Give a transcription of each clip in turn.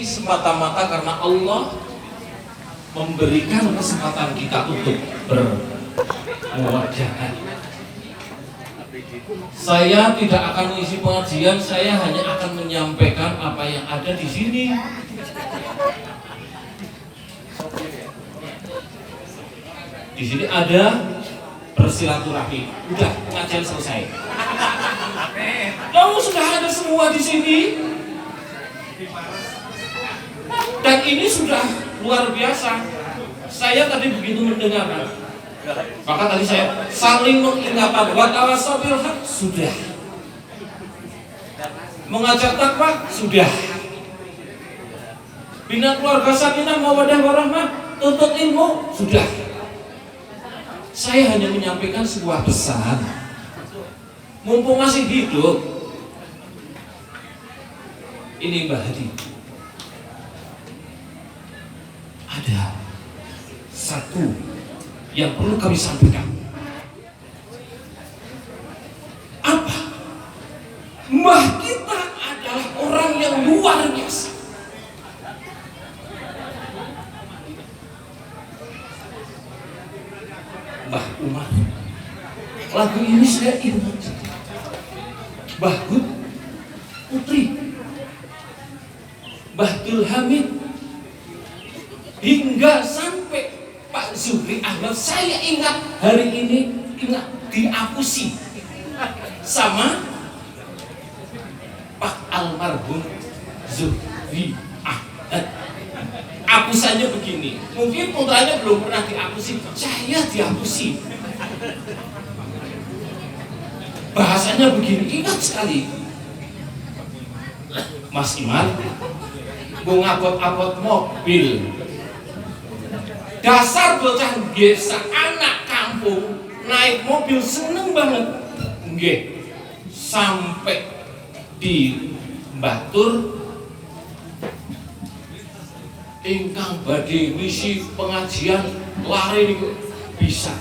semata-mata karena Allah memberikan kesempatan kita untuk bermuajahat. Saya tidak akan mengisi pengajian, saya hanya akan menyampaikan apa yang ada di sini. Di sini ada bersilaturahmi. Udah, pengajian selesai. Kamu sudah ada semua di sini. Dan ini sudah luar biasa. Saya tadi begitu mendengarkan. Maka tadi saya saling mengingatkan wa tawassaw bil haq sudah. Mengajak takwa sudah. Bina keluarga sakinah mawaddah warahmah, tuntut ilmu sudah. Saya hanya menyampaikan sebuah pesan. Mumpung masih hidup. Ini Mbah Hadi. Ada satu yang perlu kami sampaikan. Apa? Mbah kita adalah orang yang luar biasa. Mbah Umar. Lagu ini saya ingat. Mbah Hud Putri, Mbah Dul Hamid, hingga sampai Pak Zuhri Ahmad. Saya ingat hari ini, ingat diapusi sama Pak almarhum Zuhri Ahmad. Apusannya begini, mungkin putranya belum pernah diapusi, saya diapusi. Bahasanya begini, ingat sekali. Mas Iman mau ngabot-abot mobil, dasar bocah desa anak kampung naik mobil seneng banget. Nggih, sampai di Batur ingkang badhe ngisi pengajian lari niku bisa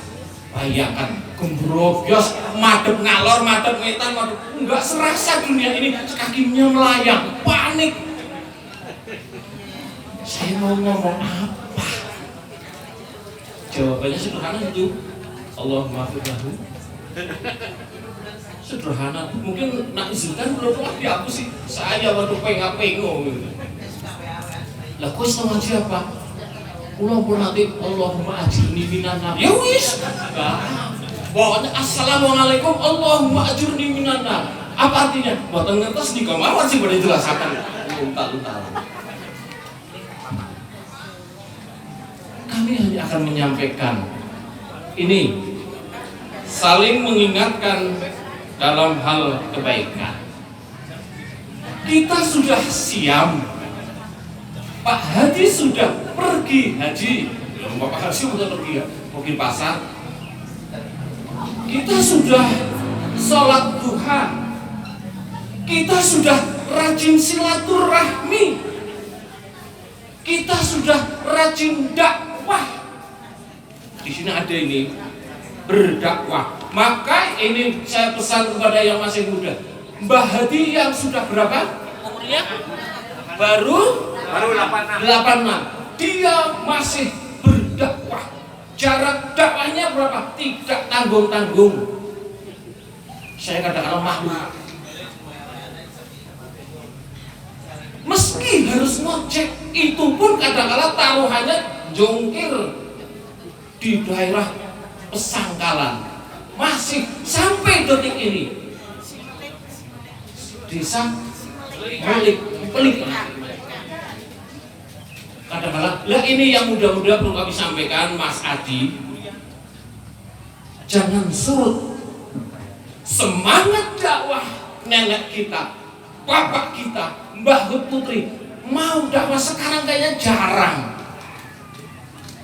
bayangkan gembrobyos madhep ngalor madhep ngetan madhep enggak serasa dunia ini, kakinya melayang, panik. Saya mau ngomong apa? Jawabannya sederhana itu, Allahumma firlahu. Sederhana, mungkin nak izinkan belum pernah dihapus sih. Saya waktu pengo gitu. Lah kok setengah siapa? Pulau pun nanti Allahumma ajirni minan nar. Ya wis. Pokoknya assalamualaikum Allahumma ajirni minan nar. Apa artinya? Mboten ngertos nika mawon sing boleh jelasaken. Untal-untal. Kami hanya akan menyampaikan ini, saling mengingatkan dalam hal kebaikan. Kita sudah siam. Pak Haji sudah pergi haji. Bapak Haji sudah pergi ya, pergi pasar. Kita sudah sholat duha. Kita sudah rajin silaturahmi. Kita sudah rajin dakwah. Di sini ada ini berdakwah. Maka ini saya pesan kepada yang masih muda. Mbah Hadi yang sudah berapa umurnya? Baru 86. Dia masih berdakwah. Jarak dakwahnya berapa? Tidak tanggung-tanggung. Saya katakan makhluk. Meski harus ngecek, itu pun kadang-kadang taruhannya jongkir di daerah Pesangkalan. Masih sampai detik ini. Desa Pelik. Kadang-kadang, lah ini yang mudah-mudahan perlu kami sampaikan, Mas Adi. Jangan surut semangat dakwah nenek kita, bapak kita, Mbah Hud Putri. Mau dakwah sekarang kayaknya jarang.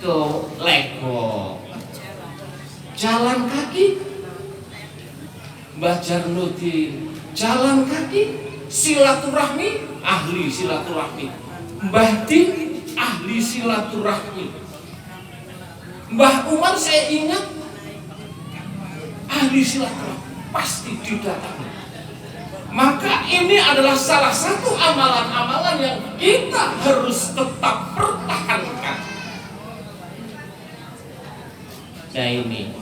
Tuh, Lego jalan kaki, Mbah Jarnudin jalan kaki, silaturahmi, ahli silaturahmi. Mbah Din ahli silaturahmi. Mbah Umar saya ingat ahli silaturahmi, pasti didatangi. Maka ini adalah salah satu amalan-amalan yang kita harus tetap pertahankan. Nah ini,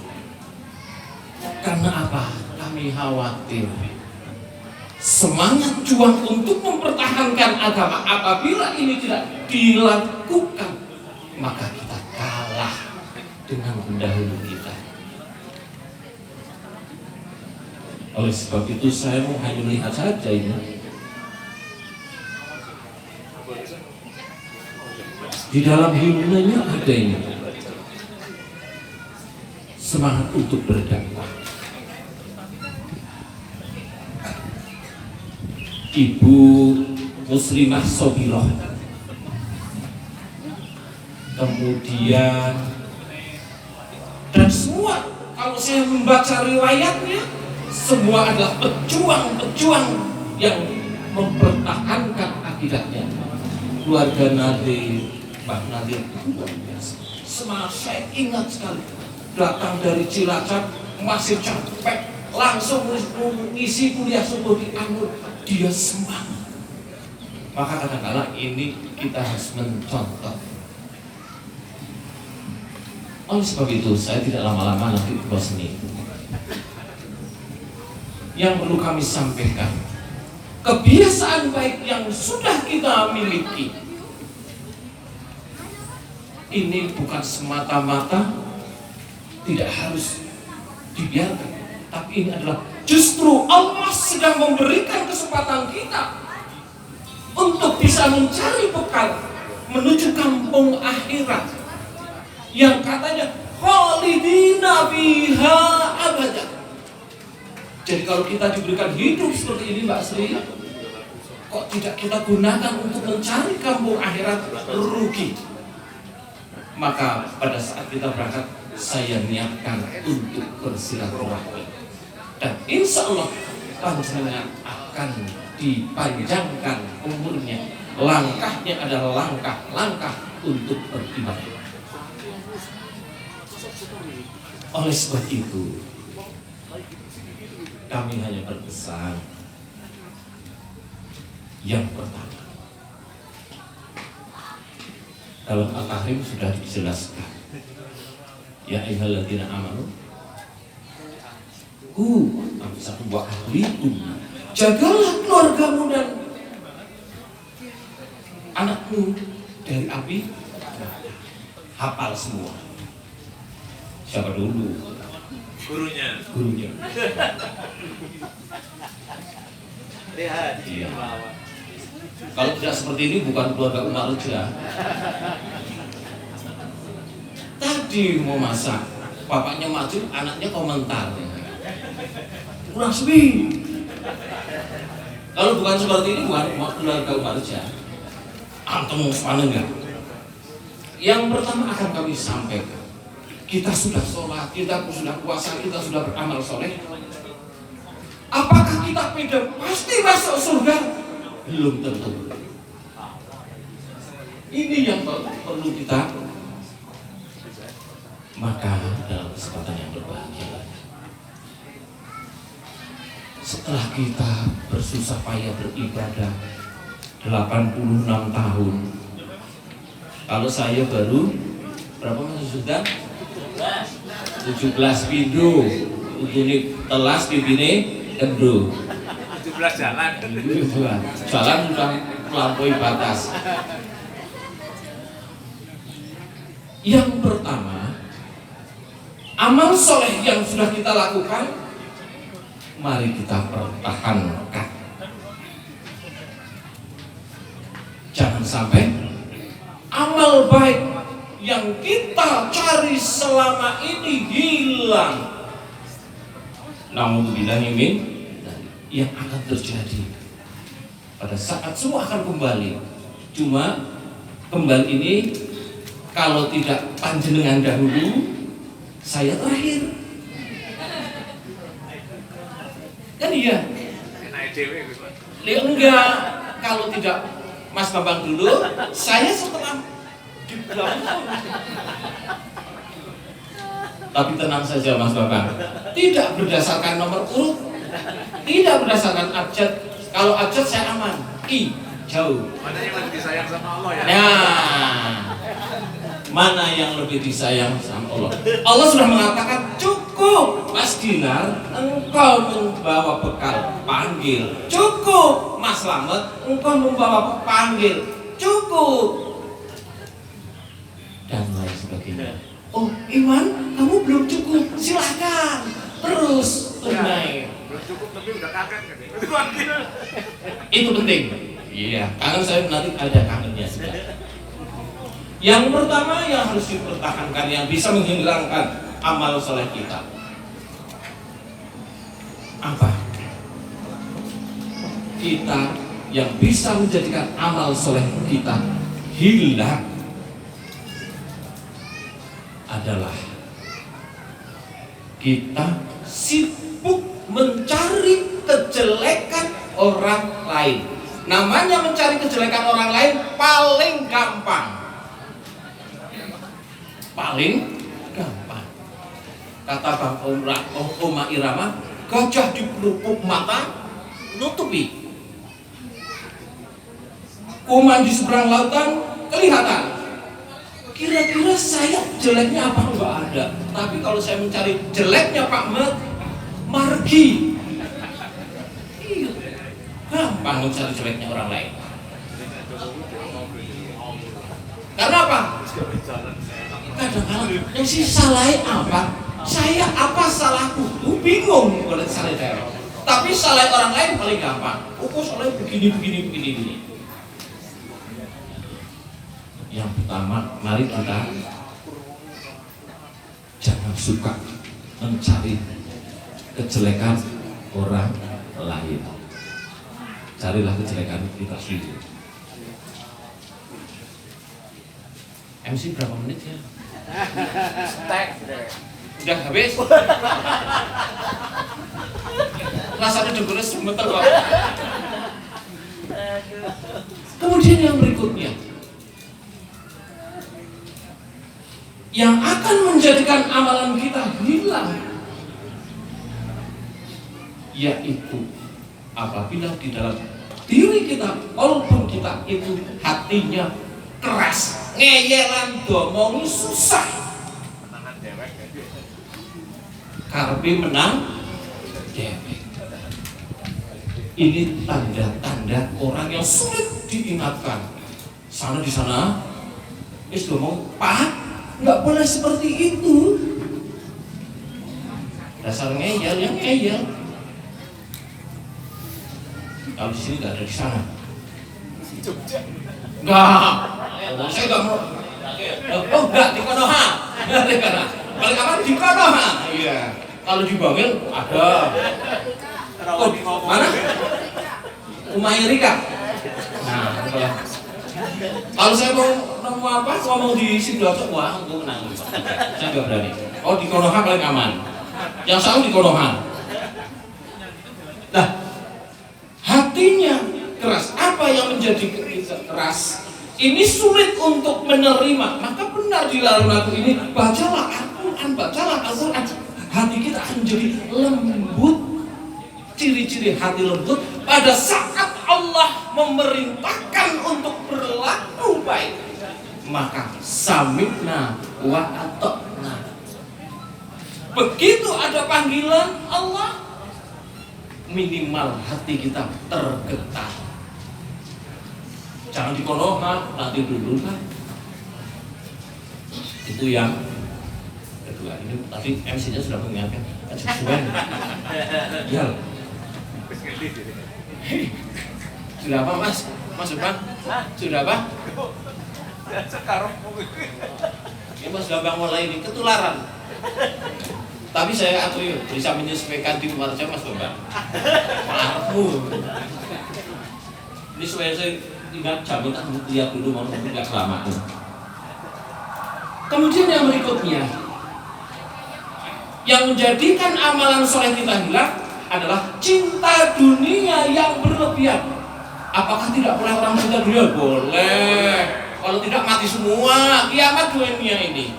karena apa? Kami khawatir semangat juang untuk mempertahankan agama, apabila ini tidak dilakukan, maka kita kalah dengan pendahulu kita. Oleh sebab itu saya mau hanya melihat saja ini. Di dalam himnenya ada ini, semangat untuk berdakwah. Ibu Muslimah Sobiroh, kemudian dan semua, kalau saya membaca riwayatnya, semua adalah pejuang-pejuang yang mempertahankan akidahnya. Keluarga Nadir, Pak Nadir itu luar biasa. Semangat, saya ingat sekali, datang dari Cilacap masih capek, langsung mengisi kuliah subuh di Anggur. Dia semangat. Maka kadang-kadang ini kita harus mencontoh. Oleh sebab itu saya tidak lama-lama nanti bosan. Yang perlu kami sampaikan, kebiasaan baik yang sudah kita miliki ini bukan semata-mata tidak harus dibiarkan, tapi ini adalah justru Allah sedang memberikan kesempatan kita untuk bisa mencari bekal menuju kampung akhirat yang katanya khalidina fiha abada. Jadi kalau kita diberikan hidup seperti ini Mbak Sri, kok tidak kita gunakan untuk mencari kampung akhirat, rugi. Maka pada saat kita berangkat, saya niatkan untuk bersilaturahmi. Dan insya Allah panjenengan akan dipanjangkan umurnya. Langkahnya adalah langkah-langkah untuk beribadah. Oleh sebab itu, kami hanya berpesan yang pertama, dalam Al-Tahrim sudah dijelaskan, ya ayyuhalladzina amanu anfusakum wa ahlikum, jagalah keluargamu dan anakmu dari api. Hafal semua. Siapa dulu? Gurunya. Lihat. Iya. Kalau tidak seperti ini bukan keluarga Umar Reja. Tadi mau masak, bapaknya maju, anaknya komentar. Kurang sepi. Kalau bukan seperti ini bukan keluarga Umar Reja. Antum mana enggak? Yang pertama akan kami sampaikan, kita sudah sholat, kita sudah puasa, kita sudah beramal soleh. Apakah kita pede pasti masuk surga? Belum tentu. Ini yang perlu kita. Maka dalam kesempatan yang berbahagia, setelah kita bersusah payah beribadah 86 tahun, kalau saya baru berapa masih sudah? 17 pindu, ini telas pipine endo. 17 jalan. Jalan sudah melampaui batas. Yang pertama, amal soleh yang sudah kita lakukan, mari kita pertahankan. Jangan sampai amal baik yang kita cari selama ini hilang. Naudzubillahi min yang akan terjadi pada saat semua akan kembali. Cuma kembali ini kalau tidak panjenengan dahulu, saya terakhir. Kan iya? Enggak, kalau tidak Mas Bambang dulu, saya setelah di belakang. Tapi tenang saja Mas Bambang, tidak berdasarkan nomor urut, Tidak berdasarkan abjad. Kalau abjad saya aman. Jauh. Mana yang lebih disayang sama Allah ya? Nah, mana yang lebih disayang sama Allah? Allah sudah mengatakan cukup, Mas Dinar, engkau membawa bekal, panggil. Cukup, Mas Slamet, engkau membawa panggil. Cukup. Dan lain sebagainya. Oh, Iman, kamu belum cukup. Silakan. Terus tunai. Belum cukup tapi udah kaget kan? Itu penting. Iya, kangen saya nanti ada kangennya sudah. Yang pertama yang harus dipertahankan, yang bisa menghilangkan amal soleh kita, apa? Kita yang bisa menjadikan amal soleh kita hilang adalah kita sibuk mencari kejelekan orang lain. Namanya mencari kejelekan orang lain paling gampang. Paling gampang. Kata Bang Oma Irama, gajah di pelupuk mata nutupi. Kuman di seberang lautan kelihatan. Kira-kira saya jeleknya apa? Enggak ada. Tapi kalau saya mencari jeleknya Pak Margi, gampang mencari jeleknya orang lain. Karena apa? Kadang-kadang yang sih salahnya apa? Saya apa salahku? Bingung kalau salah saya. Tapi salah orang lain paling gampang. Oh, salahnya begini. Yang pertama, mari kita jangan suka mencari kejelekan orang lain. Carilah kejelekan kita sendiri. MC berapa menit ya? Stek. Udah habis? Rasanya dengernya sebentar kok. Kemudian yang berikutnya, yang akan menjadikan amalan kita hilang, yaitu apabila di dalam diri kita, walaupun kita itu hatinya keras, ngeyelan, domongi susah, karpe menang dewek. Ini tanda-tanda orang yang sulit diingatkan. Sana di sana, ngomong, Pak, nggak boleh seperti itu. Dasar ngeyel, yang ngeyel. Kalau di sini nggak ada di sana. Nggak. Saya nggak mau. Oh nggak di Konoha. Paling aman di Konoha. Iya. Kalau di Bangil ada. Oh mana? Umairika. Nah, kalau saya mau nemu apa, ngomong di Sidoarjo, wah, gue menang. Saya nggak berani. Oh di Konoha paling aman. Yang salah di Konoha. Nah, hatinya keras. Apa yang menjadi keras? Ini sulit untuk menerima. Maka benar di dalam lagu ini, bacalah Al-Quran. Hati kita akan menjadi lembut. Ciri-ciri hati lembut pada saat Allah memerintahkan untuk berlaku baik, maka samikna wa atokna. Begitu ada panggilan Allah, minimal hati kita tergetar. Jangan di Konoha, nanti dulu kan. Itu yang kedua. Ini tadi MC-nya sudah mengingatkan. Ya. Sudah apa Mas? Mas Subhan? Sudah apa? Sekarang Ya Mas Gambang mulai ini ketularan. Tapi saya akui bisa menyesuaikan di luar Mas Gambang. Maafmu. Ini supaya saya ingat jam kita lihat dulu mau nggak lama. Kemudian yang berikutnya, yang menjadikan amalan soleh kita hilang adalah cinta dunia yang berlebihan. Apakah tidak boleh orang cinta dunia? Boleh. Kalau tidak mati semua, kiamat dunia ini.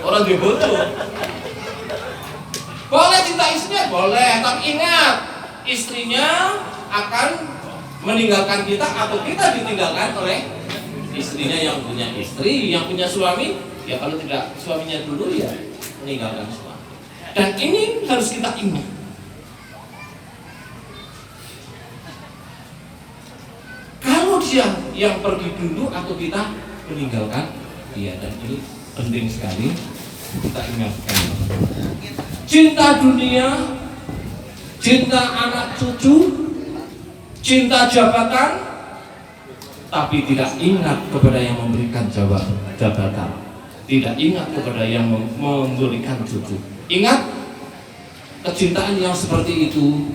Orang dia bocor. Boleh cinta istrinya, boleh, tapi ingat istrinya akan meninggalkan kita atau kita ditinggalkan oleh istrinya. Yang punya istri, yang punya suami, ya kalau tidak suaminya dulu ya meninggalkan suami. Dan ini harus kita ingat. Kalau dia yang pergi dulu atau kita meninggalkan dia, dan ini penting sekali kita ingatkan. Cinta dunia, cinta anak cucu, cinta jabatan, tapi tidak ingat kepada yang memberikan jabatan, tidak ingat kepada yang memberikan cucu. Ingat, kecintaan yang seperti itu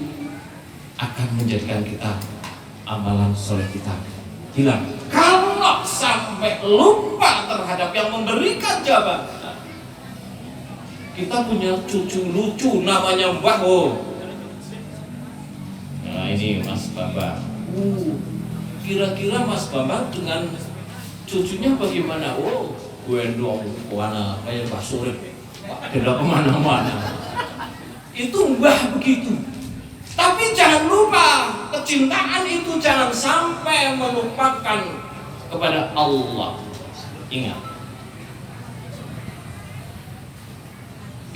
akan menjadikan kita amalan soleh kita hilang. Kalau sampai lupa terhadap yang memberikan jabatan, kita punya cucu lucu namanya Mbah. Nah ini Mas Bambang. Kira-kira Mas Bambang dengan cucunya bagaimana? Gendong warna kayak Pak Surip, gendong kemana-mana. Itu Mbah begitu. Tapi jangan lupa, kecintaan itu jangan sampai melupakan kepada Allah. Ingat,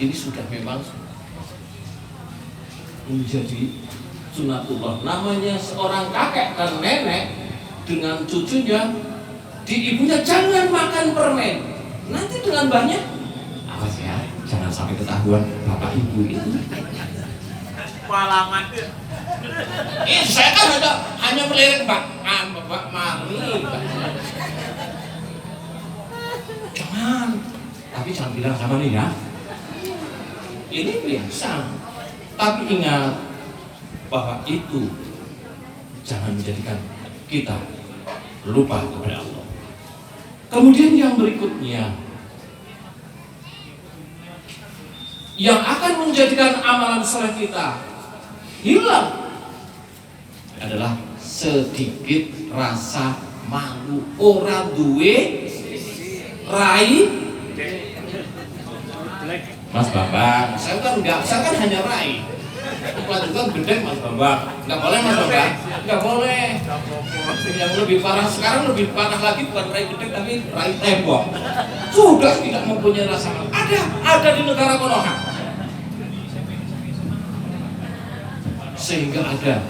ini sudah memang menjadi sunatullah. Namanya seorang kakek dan nenek dengan cucunya, di ibunya jangan makan permen. Nanti dengan mbahnya, awas ya, jangan sampai ketahuan bapak ibu itu. Pengalaman dia. Saya kan hanya melirik Bapak Mami. Jangan, tapi jangan bilang sama nih ya. Ini biasa. Tapi ingat bahwa itu jangan menjadikan kita lupa kepada Allah. Kemudian yang berikutnya, yang akan menjadikan amalan soleh kita hilang adalah sedikit rasa malu. Orang duwe rai. Mas Bambang, saya kan hanya rai. Bukan gede Mas Bambang. Enggak boleh Mas Bambang. Enggak boleh. Yang lebih parah sekarang, lebih parah lagi, bukan rai gede tapi rai tembok. Sudah tidak mempunyai rasa malu. Ada di negara Konoha. Sehingga ada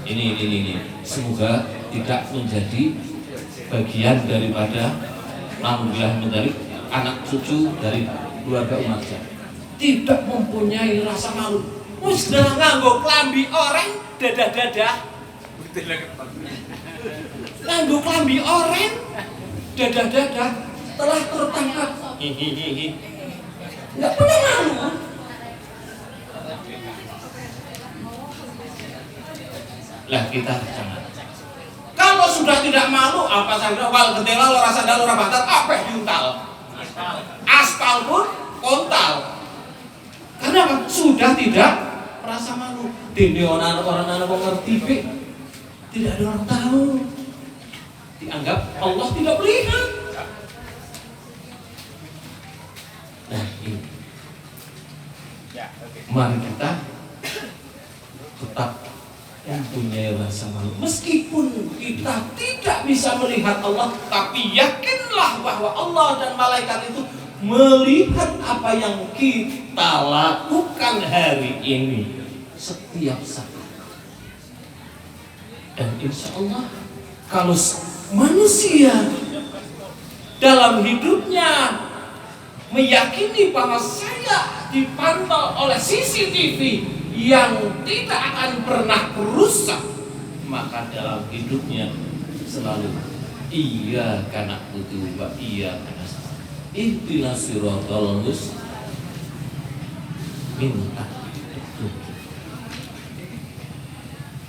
ini semoga tidak menjadi bagian daripada alhamdulillah menjadi anak cucu dari keluarga umat Islam. Tidak mempunyai rasa malu. Wis nganggo klambi oranye dadah-dadah. Nganggo klambi oranye dadah-dadah telah tertangkap. Enggak punya malu. Lah kita jangan. Kalau sudah tidak malu, apa saja wal gendela lo rasa dal ora bantal apeh diuntal. Aspal pun kontal. Karena apa? Sudah tidak merasa malu. Dene orang wong ngerti pe. Tidak ada orang tahu. Dianggap Allah tidak melihat. Nah, ini. Mari kita tetap mempunyai rasa malu. Meskipun kita tidak bisa melihat Allah, tapi yakinlah bahwa Allah dan malaikat itu melihat apa yang kita lakukan hari ini setiap saat. Dan insya Allah kalau manusia dalam hidupnya meyakini bahwa saya dipantau oleh CCTV yang tidak akan pernah rusak, maka dalam hidupnya selalu iya karena butuh wa iya karena ihdinas siratal mustaqim.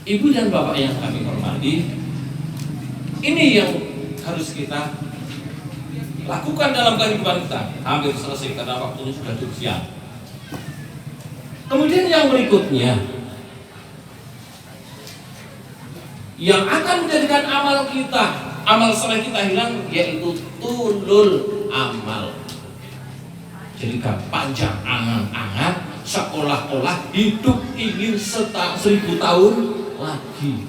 Ibu dan bapak yang kami hormati, ini yang harus kita lakukan dalam kehidupan kita. Hampir selesai karena waktunya sudah cukup siang. Kemudian yang berikutnya, yang akan menjadikan amal kita, amal soleh kita hilang, yaitu tulul amal. Jadi panjang angan-angan seolah-olah hidup ingin 1000 tahun lagi.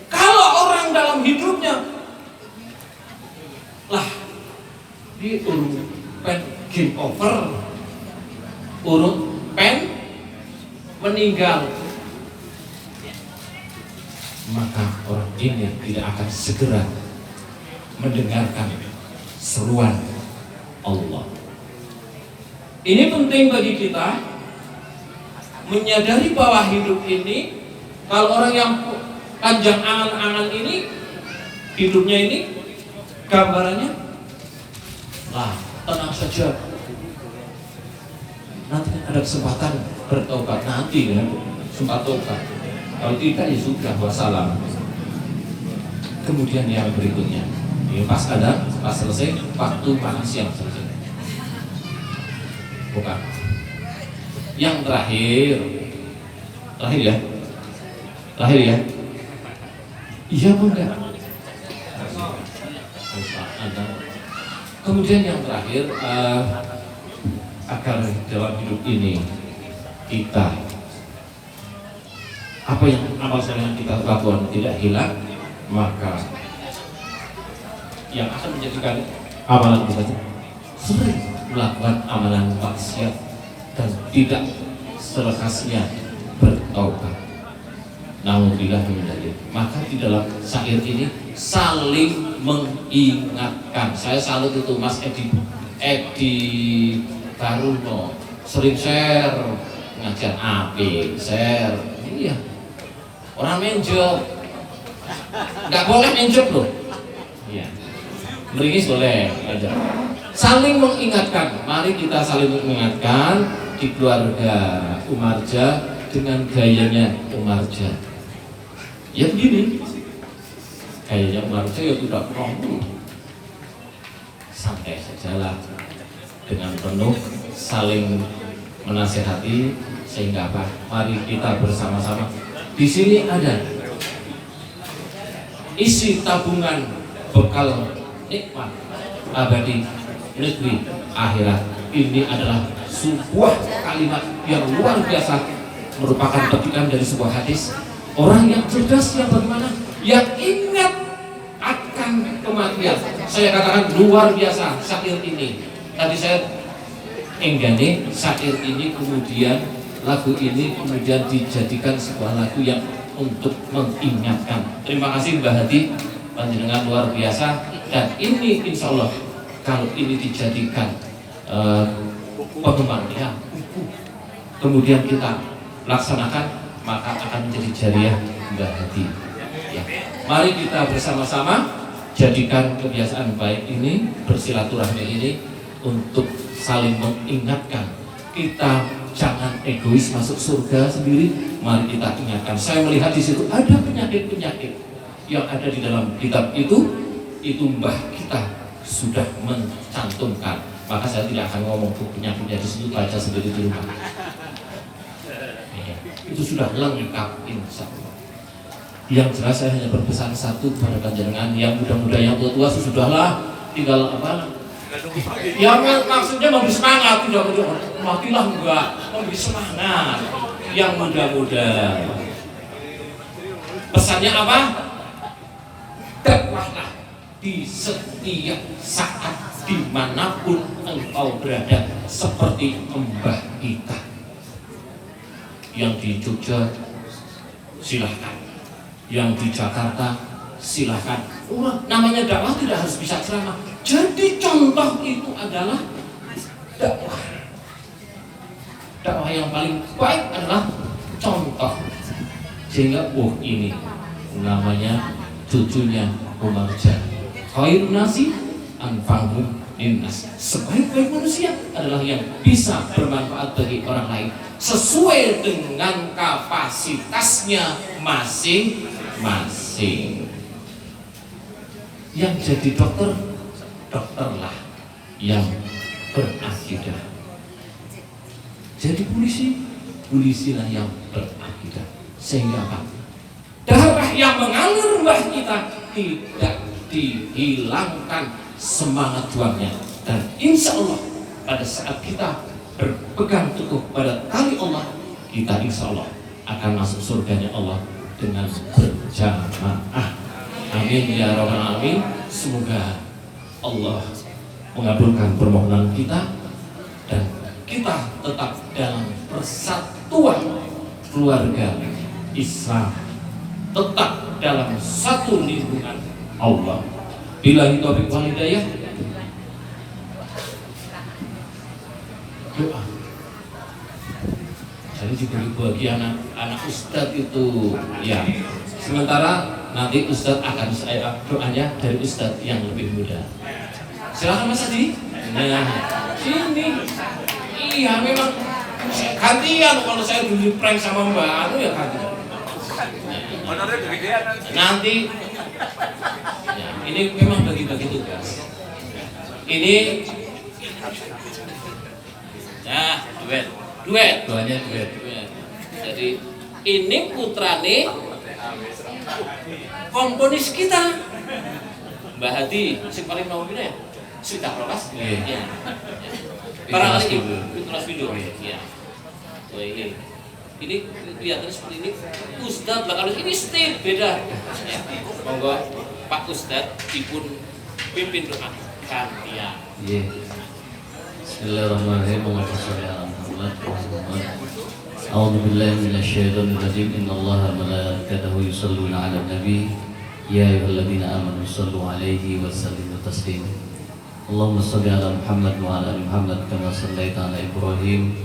Kalau orang dalam hidupnya lah di urung pen game over, urung pen meninggal, maka orang ini tidak akan segera mendengarkan seruan Allah. Ini penting bagi kita menyadari bahwa hidup ini, kalau orang yang panjang angan-angan ini, hidupnya ini gambarannya lah tenang saja, nanti ada kesempatan bertobat, nanti kan sempat tobat, kalau tidak ya sudah wassalam. Kemudian yang berikutnya, ini pas selesai waktu makan siang selesai. Bukan. Yang terakhir ya? Terakhir ya? Iya apa enggak? Kemudian yang terakhir, agar dalam hidup ini kita, apa yang amal soleh yang kita lakukan tidak hilang, maka yang akan menjadikan amalan kita sering melakukan amalan maksiat dan tidak selekasnya bertaubat. Namun bila menjadi, maka di dalam syair ini saling mengingatkan. Saya salut itu Mas Edi Baruno, sering share ngajar apik, share. Iya, orang menjob, nggak boleh menjob loh. Iya, meringis boleh aja. Saling mengingatkan, mari kita saling mengingatkan di keluarga Umarja dengan gayanya Umarja. Ya begini, gayanya Umarja ya tidak perlu, santai sajalah, dengan penuh saling menasihati, sehingga apa? Mari kita bersama-sama. Di sini ada isi tabungan bekal nikmat abadi negeri akhirat. Ini adalah sebuah kalimat yang luar biasa, merupakan petikan dari sebuah hadis. Orang yang cerdas yang bagaimana? Yang ingat akan kematian. Saya katakan luar biasa syair ini. Tadi saya enggane syair ini, kemudian lagu ini kemudian dijadikan sebuah lagu yang untuk mengingatkan. Terima kasih Mbak Hadi, panjenengan luar biasa. Dan ini insya Allah kalau ini dijadikan pengembangan ya, kemudian kita laksanakan, maka akan menjadi jariah Mbak Hadi ya. Mari kita bersama-sama jadikan kebiasaan baik ini, bersilaturahmi ini, untuk saling mengingatkan. Kita jangan egois masuk surga sendiri. Mari kita ingatkan. Saya melihat di situ ada penyakit-penyakit yang ada di dalam kitab itu mbah kita sudah mencantumkan. Maka saya tidak akan ngomong penyakitnya di situ, baca sendiri di rumah. Itu sudah lengkap insya Allah. Yang jelas saya hanya berpesan satu kepada panjenengan, yang muda-muda, yang tua-tua sudahlah, tinggal apa? Yang maksudnya memberi semangat, tidak matilah enggak, memberi semangat. Yang muda-muda, pesannya apa? Dakwahlah di setiap saat, dimanapun engkau berada, seperti mbah kita yang di Jogja silahkan, yang di Jakarta silahkan. Namanya dakwah tidak harus bisa ceramah. Jadi contoh itu adalah dakwah. Dakwah yang paling baik adalah contoh. Sehingga ini namanya cucunya Umarja. Khairun nasi anfa'uhum linnas. Sebaik-baik manusia adalah yang bisa bermanfaat bagi orang lain sesuai dengan kapasitasnya masing-masing. Yang jadi dokterlah yang berakidah. Jadi polisilah yang berakidah. Sehingga apa? Darah yang mengalir mbah kita tidak dihilangkan semangat juangnya. Dan insya Allah pada saat kita berpegang teguh pada tali Allah, kita insya Allah akan masuk surganya Allah dengan berjamaah. Amin ya rabbal alamin. Semoga Allah mengabulkan permohonan kita dan kita tetap dalam persatuan keluarga Islam, tetap dalam satu lingkungan Allah. Billahi taufiq wal hidayah. Doa. Jadi diberi bagi anak ustadz itu ya. Sementara nanti ustadz akan saya doanya dari ustadz yang lebih muda. Silakan Mas Adi. Nah, ini iya memang gantian kalau saya dulu prank sama Mbak Anu ya gantian. Honornya kegedean Nanti ya, ini memang bagi-bagi tugas. Ini nah duet doanya duet. Jadi ini putrane komponis kita Mbak Hadi sing paling nomor pira ya? Sudah kelas? Iya. Barangkali kelas video. Iya. Oh ini kelihatan seperti ini. Ustadz lah, kalau ini step beda. Ya. Monggo Pak Ustadz dipun pimpin doa gantian. Iya. Bismillahirrahmanirrahim. Allahumma shalli ala Muhammad. A'udzu billahi minasyaitonir rajim. Innallaha wa malaikatahu yusholluna 'alan nabi. Ya ayyuhalladzina amanu shallu 'alaihi wa sallimu taslima. Allahumma shalli ala Muhammad wa ala ali Muhammad kama shallaita ala Ibrahim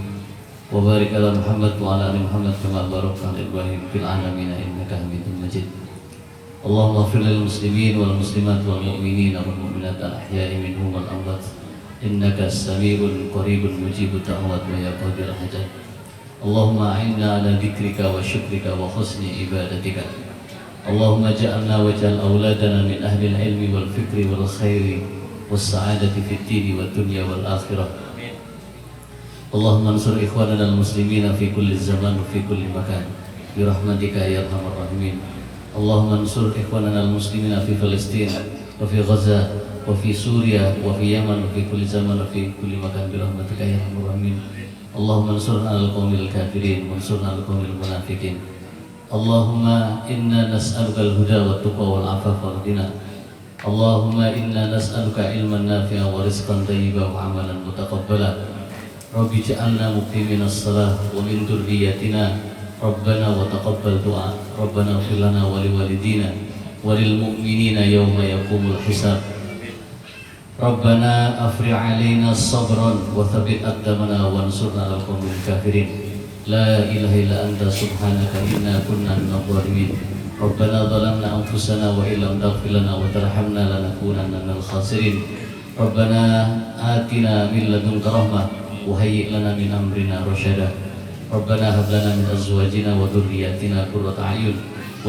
wa barik ala Muhammad wa ala ali Muhammad kama barakta ala Ibrahim fil alamin innaka Hamidum Majid. Allahumma ighfir lil muslimin wal muslimat wal mu'minin wal mu'minat al ahya'i minhum wal amwat innaka as-sami'ul qaribul mujibud da'wat wa ya qadir hajat. Allahumma a'inna ala dzikrika wa syukrika wa husni ibadatika. Allahumma ja'alna wa ja'al auladana min ahli al-ilmi wal fikri wal khairi والسعادة في الدين والدنيا والآخرة. اللهم انصر إخواننا المسلمين في كل الزمان وفي كل مكان برحمتك يا أرحم الراحمين. اللهم انصر إخواننا المسلمين في فلسطين وفي غزة وفي سوريا وفي يمن وفي كل زمان وفي كل مكان برحمتك يا أرحم الراحمين. اللهم انصرنا على القوم الكافرين وانصرنا على القوم المنافقين. اللهم إنا نسألك الهدى والتقى والعفاف والغنى. اللهم إنا نسألك علما نافعا ورزقا طيبا وعملا متقبلا. رب اجعلنا مقيمين الصلاة ومن ذريتنا ربنا وتقبل دعاء. ربنا اغفر لنا ولوالدينا وللمؤمنين يوم يقوم الحساب. ربنا أفرغ علينا صبرا وثبت أقدامنا وانصرنا على القوم الكافرين. لا إله إلا أنت سبحانك إنا كنا من الظالمين. ربنا ظلمنا أنفسنا وإن لم تغفر لنا وترحمنا لنكونن من الخاسرين. ربنا آتنا من لدنك رحمة وهيئ لنا من أمرنا رشدا. ربنا هب لنا من أزواجنا وذرياتنا قرة أعين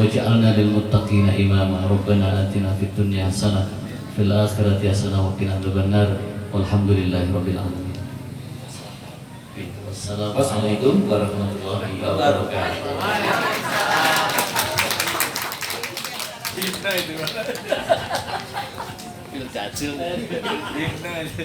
واجعلنا للمتقين إماما. ربنا آتنا في الدنيا حسنة في الآخرة حسنة وقنا عذاب النار والحمد لله رب العالمين. Wassalamualaikum warahmatullahi wabarakatuh. Hina itu. Pil cacil. Hina itu.